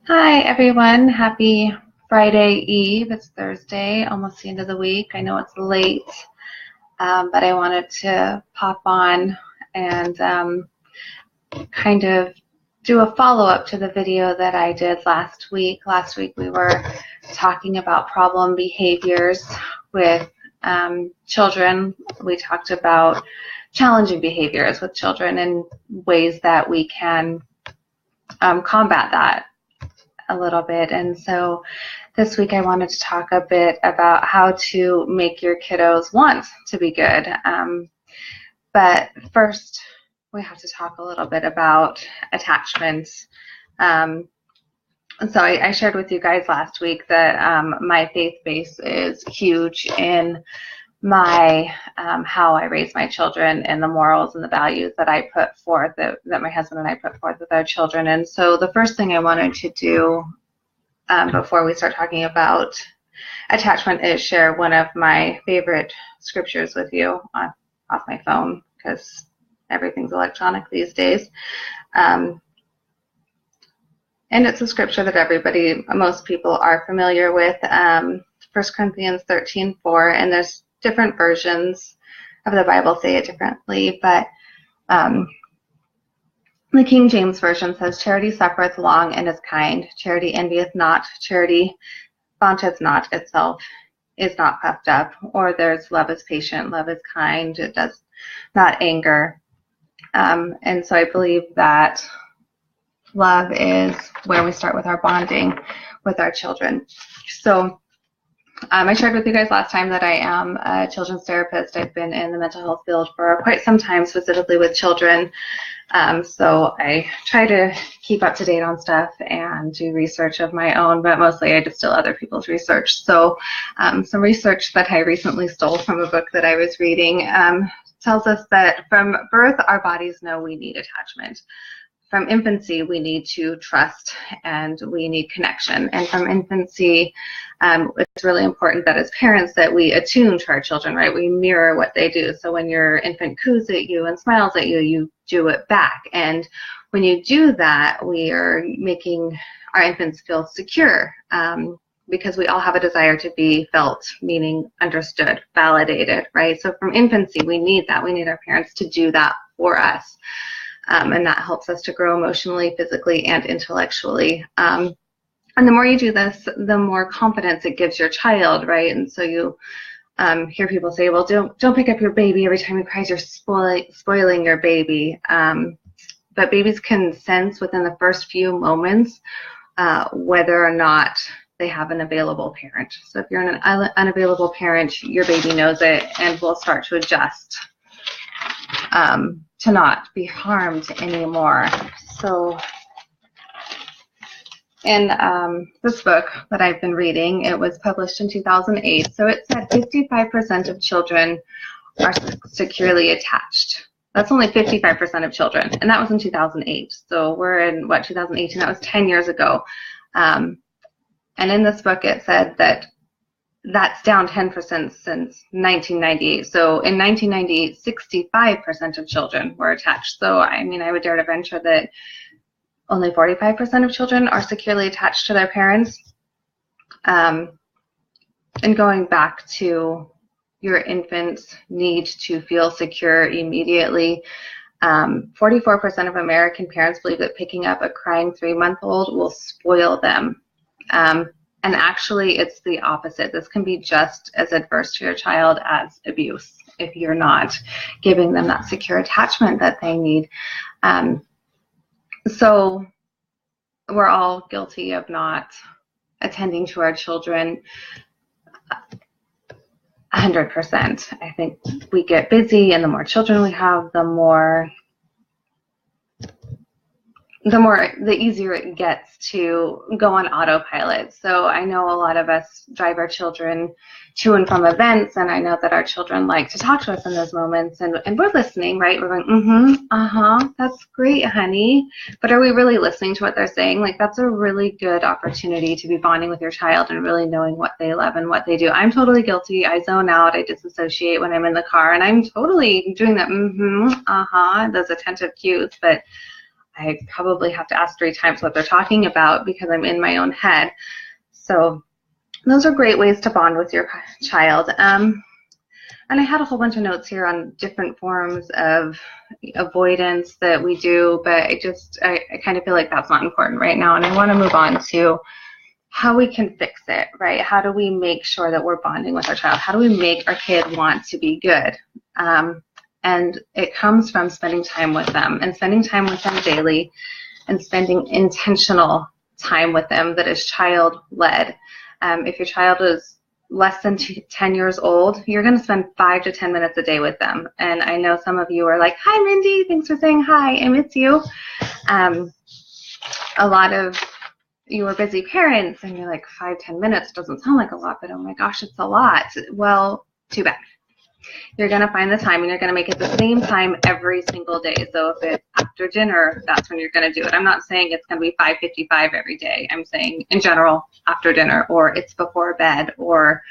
Hi, everyone. Happy Friday Eve. It's Thursday, almost the end of the week. I know it's late, but I wanted to pop on and kind of do a follow-up to the video that I did last week. Last week we were talking about problem behaviors with children. We talked about challenging behaviors with children and ways that we can combat that a little bit. And so this week I wanted to talk a bit about how to make your kiddos want to be good. But first we have to talk a little bit about attachments. And so I shared with you guys last week that my faith base is huge in my how I raise my children and the morals and the values that I put forth, that my husband and I put forth with our children. And so the first thing I wanted to do before we start talking about attachment is share one of my favorite scriptures with you off my phone, because everything's electronic these days. And it's a scripture that most people are familiar with, 1 Corinthians 13:4, and there's different versions of the Bible say it differently, but the King James Version says, "Charity suffereth long and is kind. Charity envieth not. Charity vaunteth not itself, is not puffed up." Or there's love is patient, love is kind, it does not anger. And so I believe that love is where we start with our bonding with our children. So I shared with you guys last time that I am a children's therapist. I've been in the mental health field for quite some time, specifically with children. So I try to keep up to date on stuff and do research of my own, but mostly I distill other people's research. So some research that I recently stole from a book that I was reading tells us that from birth, our bodies know we need attachment. From infancy, we need to trust and we need connection. And from infancy, it's really important that as parents that we attune to our children, right? We mirror what they do. So when your infant coos at you and smiles at you, you do it back. And when you do that, we are making our infants feel secure, because we all have a desire to be felt, meaning understood, validated, right? So from infancy, we need that. We need our parents to do that for us. And that helps us to grow emotionally, physically, and intellectually. And the more you do this, the more confidence it gives your child, right? And so you hear people say, well, don't pick up your baby every time he cries, you're spoiling your baby. But babies can sense within the first few moments whether or not they have an available parent. So if you're an unavailable parent, your baby knows it and will start to adjust to not be harmed anymore. So in this book that I've been reading, it was published in 2008. So it said 55% of children are securely attached. That's only 55% of children, and that was in 2008. So we're in, 2018? That was 10 years ago. And in this book, it said that that's down 10% since 1998. So in 1998, 65% of children were attached. So, I mean, I would dare to venture that only 45% of children are securely attached to their parents. And going back to your infant's need to feel secure immediately, 44% of American parents believe that picking up a crying 3-month-old will spoil them. And actually, it's the opposite. This can be just as adverse to your child as abuse if you're not giving them that secure attachment that they need. So we're all guilty of not attending to our children 100%. I think we get busy, and the more children we have, the easier it gets to go on autopilot. So I know a lot of us drive our children to and from events, and I know that our children like to talk to us in those moments, and we're listening, right? We're going, that's great, honey. But are we really listening to what they're saying? Like, that's a really good opportunity to be bonding with your child and really knowing what they love and what they do. I'm totally guilty. I zone out. I disassociate when I'm in the car, and I'm totally doing that, those attentive cues, but I probably have to ask 3 times what they're talking about because I'm in my own head. So those are great ways to bond with your child. And I had a whole bunch of notes here on different forms of avoidance that we do, but I kind of feel like that's not important right now. And I want to move on to how we can fix it, right? How do we make sure that we're bonding with our child? How do we make our kid want to be good? And it comes from spending time with them and spending time with them daily and spending intentional time with them that is child-led. If your child is less than 10 years old, you're going to spend 5 to 10 minutes a day with them. And I know some of you are like, hi, Mindy, thanks for saying hi, I miss you. A lot of you are busy parents and you're like, 5-10 minutes doesn't sound like a lot, but oh my gosh, it's a lot. Well, too bad. You're going to find the time and you're going to make it the same time every single day. So if it's after dinner, that's when you're going to do it. I'm not saying it's going to be 5:55 every day. I'm saying in general after dinner, or it's before bed, or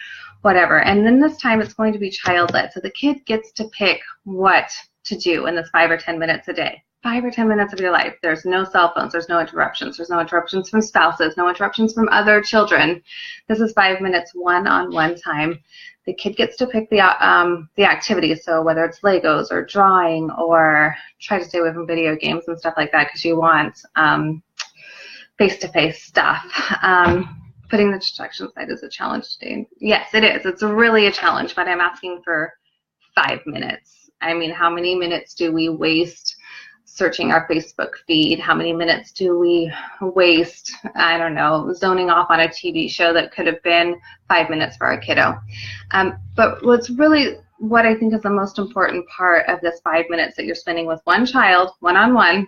whatever. And then this time it's going to be child-led. So the kid gets to pick what to do in this 5 or 10 minutes a day. 5 or 10 minutes of your life. There's no cell phones. There's no interruptions. There's no interruptions from spouses. No interruptions from other children. This is 5 minutes one-on-one time. The kid gets to pick the activity, so whether it's Legos or drawing, or try to stay away from video games and stuff like that because you want face-to-face stuff. Putting the distraction aside is a challenge today. Yes, it is. It's really a challenge, but I'm asking for 5 minutes. I mean, how many minutes do we waste searching our Facebook feed? How many minutes do we waste, I don't know, zoning off on a TV show that could have been 5 minutes for our kiddo? But what I think is the most important part of this 5 minutes that you're spending with one child, one-on-one,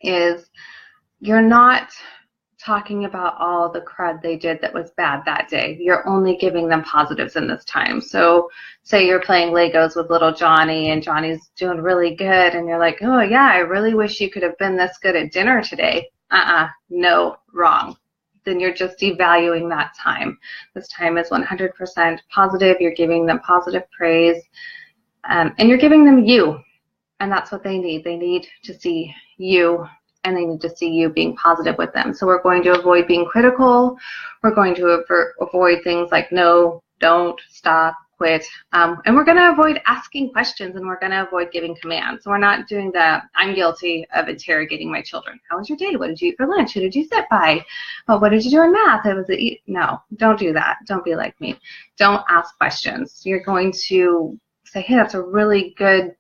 is you're not talking about all the crud they did that was bad that day. You're only giving them positives in this time. So say you're playing Legos with little Johnny and Johnny's doing really good and you're like, oh yeah, I really wish you could have been this good at dinner today. No, wrong. Then you're just devaluing that time. This time is 100% positive. You're giving them positive praise, and you're giving them you, and that's what they need. They need to see you, and they need to see you being positive with them. So we're going to avoid being critical. We're going to avoid things like no, don't, stop, quit. And we're going to avoid asking questions, and we're going to avoid giving commands. So we're not doing that. I'm guilty of interrogating my children. How was your day? What did you eat for lunch? Who did you sit by? Oh, what did you do in math? No, don't do that. Don't be like me. Don't ask questions. You're going to say, hey, that's a really good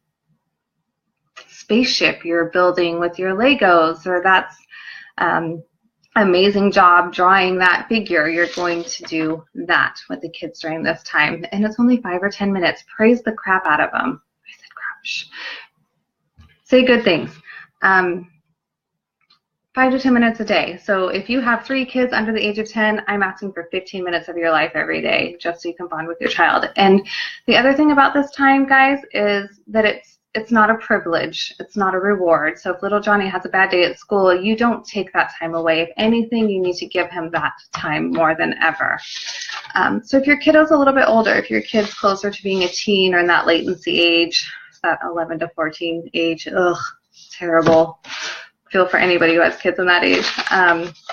spaceship you're building with your Legos, or that's amazing job drawing that figure. You're going to do that with the kids during this time, and it's only 5 or 10 minutes. Praise the crap out of them. I said crap. Shh. Say good things. 5 to 10 minutes a day. So if you have 3 kids under the age of 10, I'm asking for 15 minutes of your life every day just so you can bond with your child. And the other thing about this time, guys, is that it's not a privilege. It's not a reward. So if little Johnny has a bad day at school, you don't take that time away. If anything, you need to give him that time more than ever. So if your kiddo's a little bit older, if your kid's closer to being a teen or in that latency age, that 11 to 14 age, ugh, terrible. Feel for anybody who has kids in that age.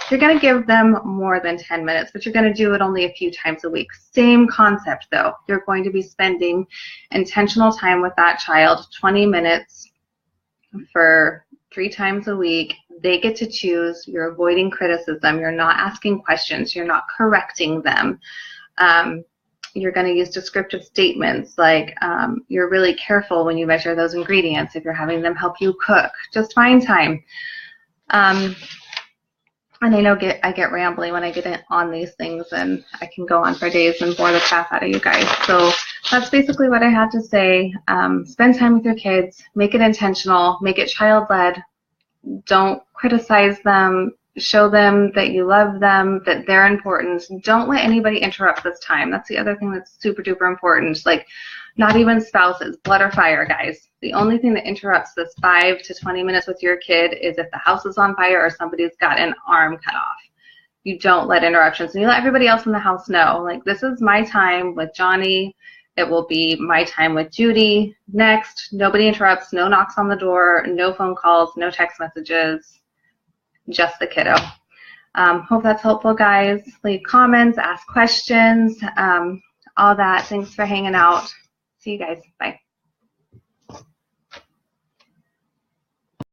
You're going to give them more than 10 minutes, but you're going to do it only a few times a week. Same concept, though. You're going to be spending intentional time with that child, 20 minutes for 3 times a week. They get to choose. You're avoiding criticism. You're not asking questions. You're not correcting them. You're going to use descriptive statements like you're really careful when you measure those ingredients if you're having them help you cook. Just find time. And I know I get rambly when I get on these things, and I can go on for days and bore the crap out of you guys. So that's basically what I had to say. Spend time with your kids. Make it intentional. Make it child-led. Don't criticize them. Show them that you love them, that they're important. Don't let anybody interrupt this time. That's the other thing that's super duper important. Like, not even spouses, blood or fire, guys. The only thing that interrupts this 5 to 20 minutes with your kid is if the house is on fire or somebody's got an arm cut off. You don't let interruptions, and you let everybody else in the house know, like, this is my time with Johnny. It will be my time with Judy next. Nobody interrupts, no knocks on the door, no phone calls, no text messages, just the kiddo. Hope that's helpful, guys. Leave comments, ask questions, all that. Thanks for hanging out. See you guys. Bye.